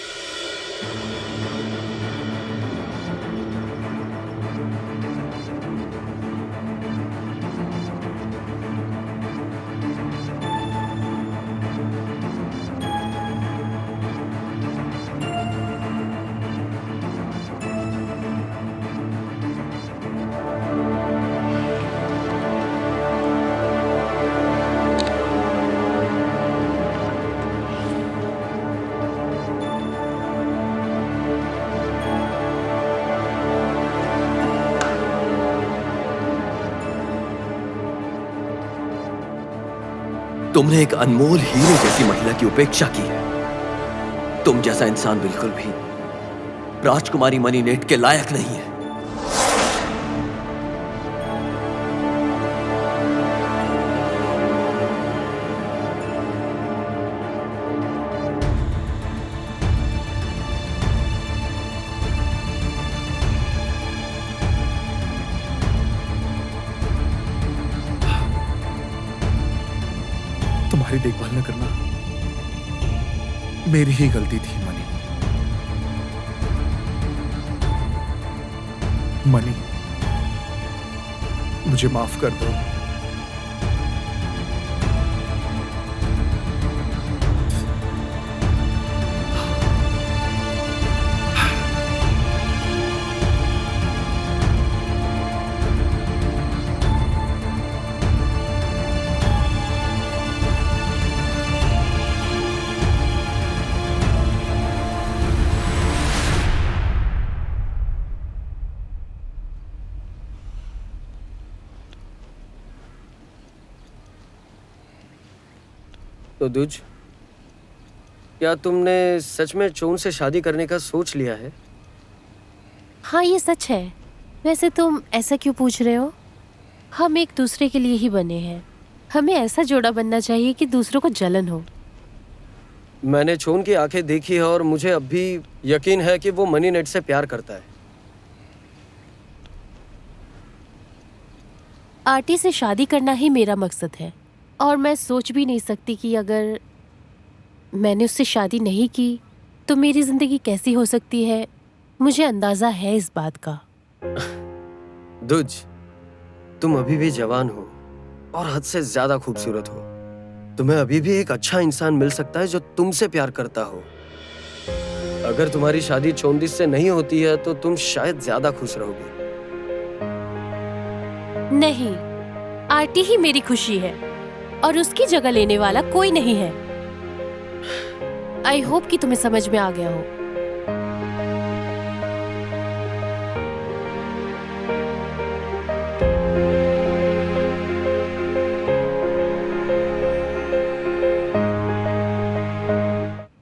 तुमने एक अनमोल हीरे जैसी महिला की उपेक्षा की है। तुम जैसा इंसान बिल्कुल भी राजकुमारी मनी नेट के लायक नहीं है।
तुम्हारी देखभाल न करना मेरी ही गलती थी मनी। मनी, मुझे माफ कर दो।
तो दुज, क्या तुमने सच में चोन से शादी करने का सोच लिया है?
हाँ, ये सच है। वैसे तुम ऐसा क्यों पूछ रहे हो? हम एक दूसरे के लिए ही बने हैं। हमें ऐसा जोड़ा बनना चाहिए कि दूसरों को जलन हो।
मैंने चोन की आंखें देखी है और मुझे अब भी यकीन है कि वो मनी नेट से प्यार करता है।
आरटी से शादी करना ही मेरा मकसद है और मैं सोच भी नहीं सकती कि अगर मैंने उससे शादी नहीं की तो मेरी जिंदगी कैसी हो सकती है। मुझे अंदाजा है इस बात का।
दुज, तुम अभी भी जवान हो और हद से ज्यादा खूबसूरत हो। तुम्हें अभी भी एक अच्छा इंसान मिल सकता है जो तुमसे प्यार करता हो। अगर तुम्हारी शादी चोंदिस से नहीं होती है तो तुम शायद ज्यादा खुश रहोगी।
नहीं, आरटी ही मेरी खुशी है और उसकी जगह लेने वाला कोई नहीं है। आई होप कि तुम्हें समझ में आ गया हो।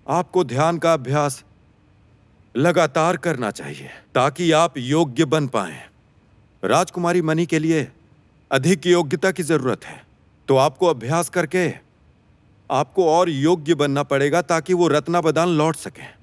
आपको ध्यान का अभ्यास लगातार करना चाहिए ताकि आप योग्य बन पाएं। राजकुमारी मनी के लिए अधिक योग्यता की जरूरत है, तो आपको अभ्यास करके आपको और योग्य बनना पड़ेगा ताकि वो रत्नाबादान लौट सके।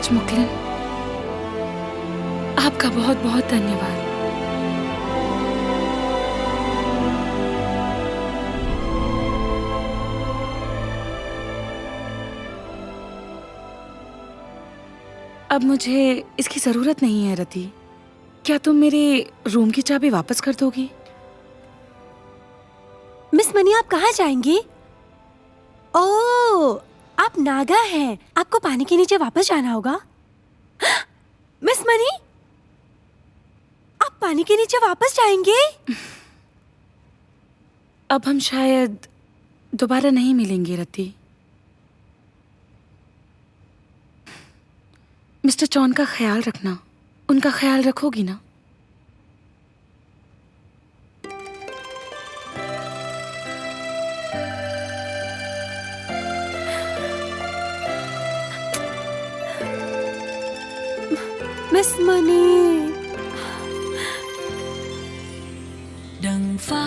महाराज मुकलिन, आपका बहुत बहुत धन्यवाद। अब मुझे इसकी जरूरत नहीं है रति। क्या तुम मेरे रूम की चाबी वापस कर दोगी?
मिस मनी, आप कहाँ जाएंगी? ओह, आप नागा हैं। आपको पानी के नीचे वापस जाना होगा। मिस मनी, आप पानी के नीचे वापस जाएंगे?
अब हम शायद दोबारा नहीं मिलेंगे रति। मिस्टर चॉन का ख्याल रखना। उनका ख्याल रखोगी ना?
मिस मनी,
ดังฟ้า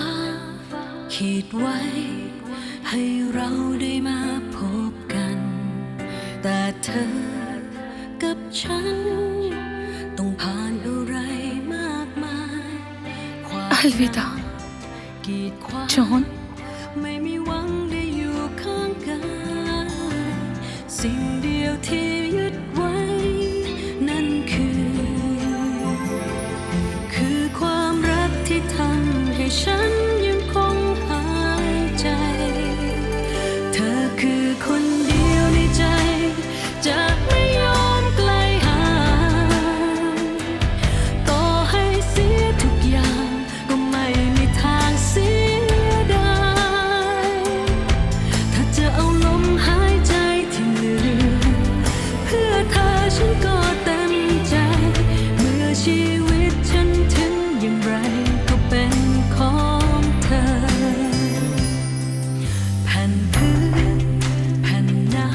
ขีดไว้ให้เราได้มาพบกัน แต่เธอกับฉันต้องผ่านอะไรมากมายความ
अलविदा
กีดขวาง
जॉन।
ไม่มีหวังได้อยู่ข้างกันสิ่งเดียวที่ยึดไว้นั่นคือความรักที่ทำให้ฉันยังคงหายใจเธอคือคนเดียวในใจจะไม่ยอมไกลห่างต่อให้เสียทุกอย่างก็ไม่มีทางเสียดายถ้าจะเอาลมหายใจที่เหลือเพื่อเธอฉันก็เต็มใจเมื่อชีวิตฉันถึงอย่างไรก็เป็นของเธอแผ่นพื้นแผ่นน้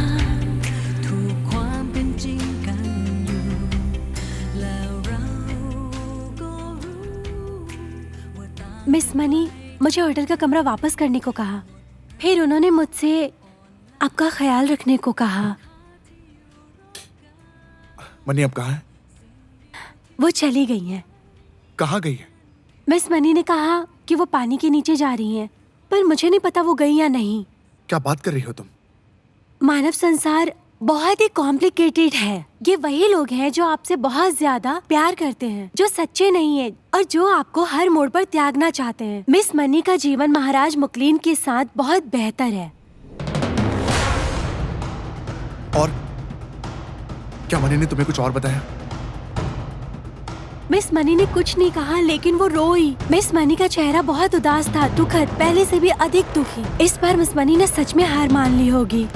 ำถูกความเป็นจริงกันอยู่แล้วเราก็รู้ว่าต่าง
मिस मनी, मुझे होटल का कमरा वापस करने को कहा। फिर उन्होंने मुझसे आपका ख्याल रखने को कहा।
मनी अब कहाँ है?
वो चली गई हैं।
कहाँ गई है?
मिस मनी ने कहा कि वो पानी के नीचे जा रही हैं, पर मुझे नहीं पता वो गई या नहीं।
क्या बात कर रही हो तुम?
मानव संसार बहुत ही कॉम्प्लिकेटेड है। ये वही लोग हैं जो आपसे बहुत ज्यादा प्यार करते हैं, जो सच्चे नहीं है और जो आपको हर मोड़ पर त्यागना चाहते हैं। मिस मनी का जीवन महाराज मुकलीन के साथ बहुत बेहतर है।
और क्या मनी ने तुम्हें कुछ और बताया?
मिस मनी ने कुछ नहीं कहा, लेकिन वो रोई। मिस मनी का चेहरा बहुत उदास था, दुखद, पहले से भी अधिक दुखी। इस बार मिस मनी ने सच में हार मान ली होगी।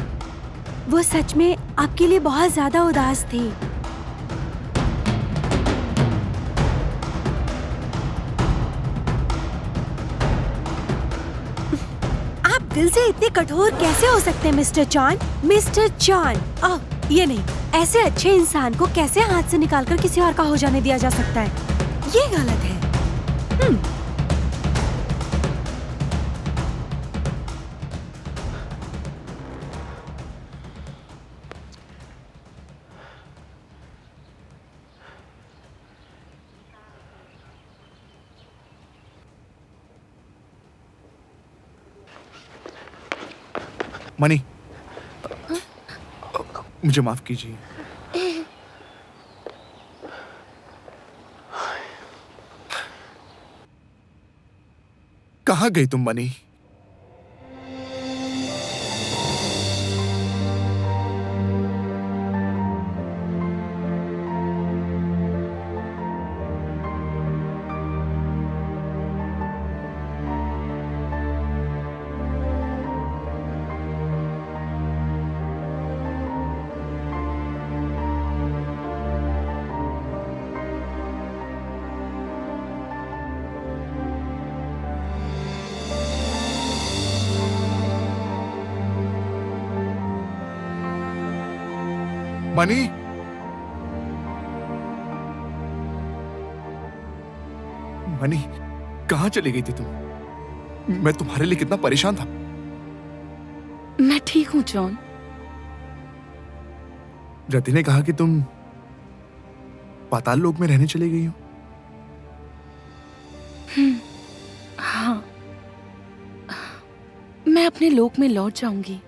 वो सच में आपके लिए बहुत ज्यादा उदास थी। आप दिल से इतने कठोर कैसे हो सकते हैं मिस्टर चॉन? मिस्टर चॉन, ये नहीं, ऐसे अच्छे इंसान को कैसे हाथ से निकालकर किसी और का हो जाने दिया जा सकता है? ये गलत है।
मनी, मुझे माफ कीजिए। कहाँ गई तुम मनी? मनी, मनी, कहाँ चली गई थी तुम? मैं तुम्हारे लिए कितना परेशान था।
मैं ठीक हूँ जॉन।
रति ने कहा कि तुम पाताल लोक में रहने चली गई हो?
हाँ, मैं अपने लोक में लौट जाऊंगी।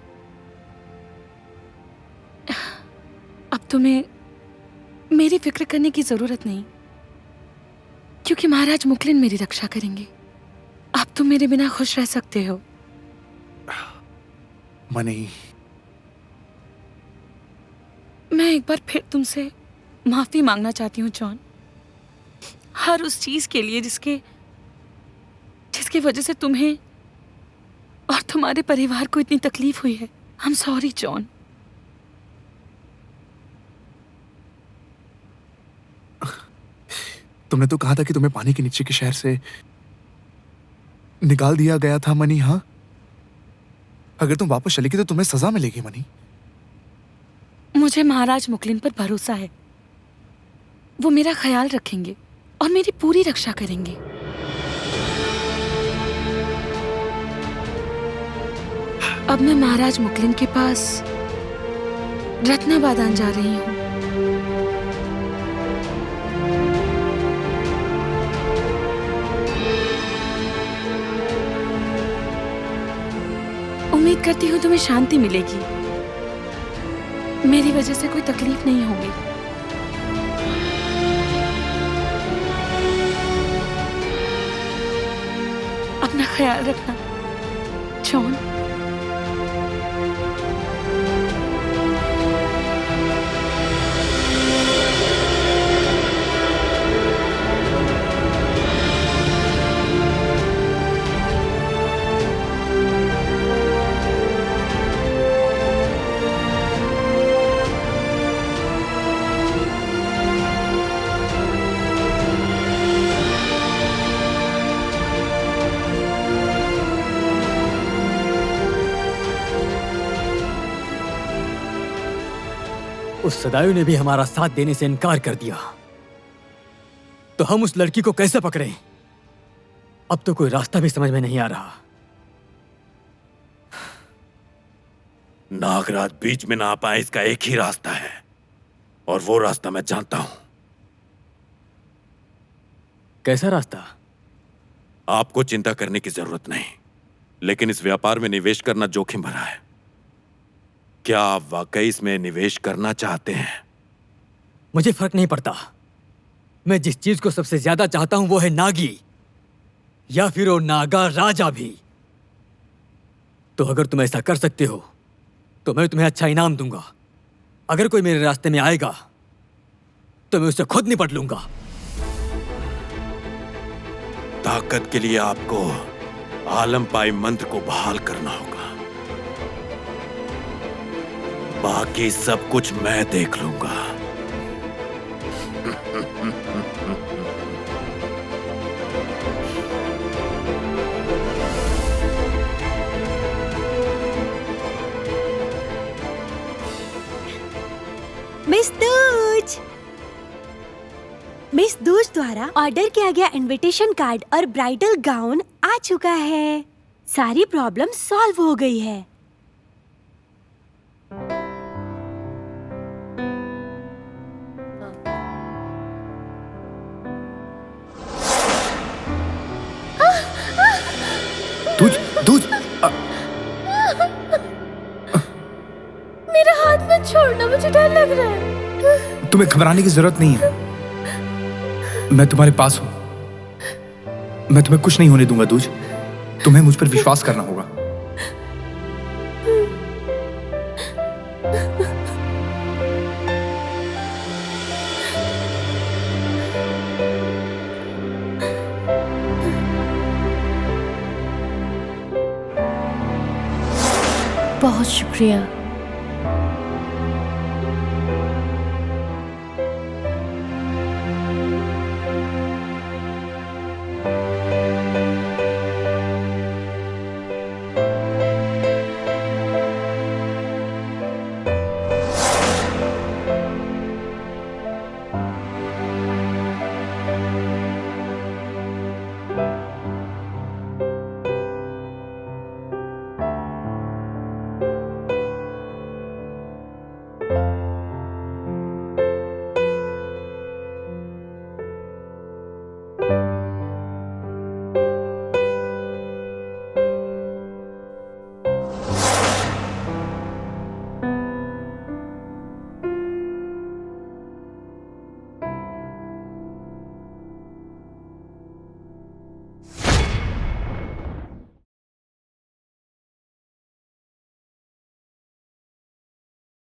अब तुम्हें मेरी फिक्र करने की जरूरत नहीं, क्योंकि महाराज मुकलिन मेरी रक्षा करेंगे। अब तुम मेरे बिना खुश रह सकते हो।
मनी,
मैं एक बार फिर तुमसे माफी मांगना चाहती हूँ जॉन, हर उस चीज के लिए जिसकी वजह से तुम्हें और तुम्हारे परिवार को इतनी तकलीफ हुई है। I am sorry John.
तुमने तो कहा था कि तुम्हें पानी के नीचे के शहर से निकाल दिया गया था मनी। हाँ, अगर तुम वापस चलेगी तो तुम्हें सजा मिलेगी मनी।
मुझे महाराज मुकलिन पर भरोसा है, वो मेरा ख्याल रखेंगे और मेरी पूरी रक्षा करेंगे। अब मैं महाराज मुकलिन के पास रत्नाबादान जा रही हूँ। उम्मीद करती हूँ तुम्हें शांति मिलेगी, मेरी वजह से कोई तकलीफ नहीं होगी। अपना ख्याल रखना जॉन।
उस सदायु ने भी हमारा साथ देने से इनकार कर दिया, तो हम उस लड़की को कैसे पकड़ें? अब तो कोई रास्ता भी समझ में नहीं आ रहा।
नागराज बीच में ना आ पाए, इसका एक ही रास्ता है, और वो रास्ता मैं जानता हूं।
कैसा रास्ता?
आपको चिंता करने की जरूरत नहीं, लेकिन इस व्यापार में निवेश करना जोखिम भरा है। क्या आप वाकई इसमें निवेश करना चाहते हैं?
मुझे फर्क नहीं पड़ता। मैं जिस चीज को सबसे ज्यादा चाहता हूं वो है नागी, या फिर वो नागा राजा भी। तो अगर तुम ऐसा कर सकते हो तो मैं तुम्हें अच्छा इनाम दूंगा। अगर कोई मेरे रास्ते में आएगा तो मैं उससे खुद निपट लूंगा।
ताकत के लिए आपको आलमपाई मंत्र को बहाल करना होगा, बाकी सब कुछ मैं देख लूंगा।
मिस दूज द्वारा ऑर्डर किया गया इनविटेशन कार्ड और ब्राइडल गाउन आ चुका है। सारी प्रॉब्लम सॉल्व हो गई है।
दूज,
मेरा हाथ मत छोड़ना, मुझे डर लग रहा है।
तुम्हें घबराने की जरूरत नहीं है, मैं तुम्हारे पास हूं। मैं तुम्हें कुछ नहीं होने दूंगा दूज। तुम्हें मुझ पर विश्वास करना होगा।
बहुत शुक्रिया।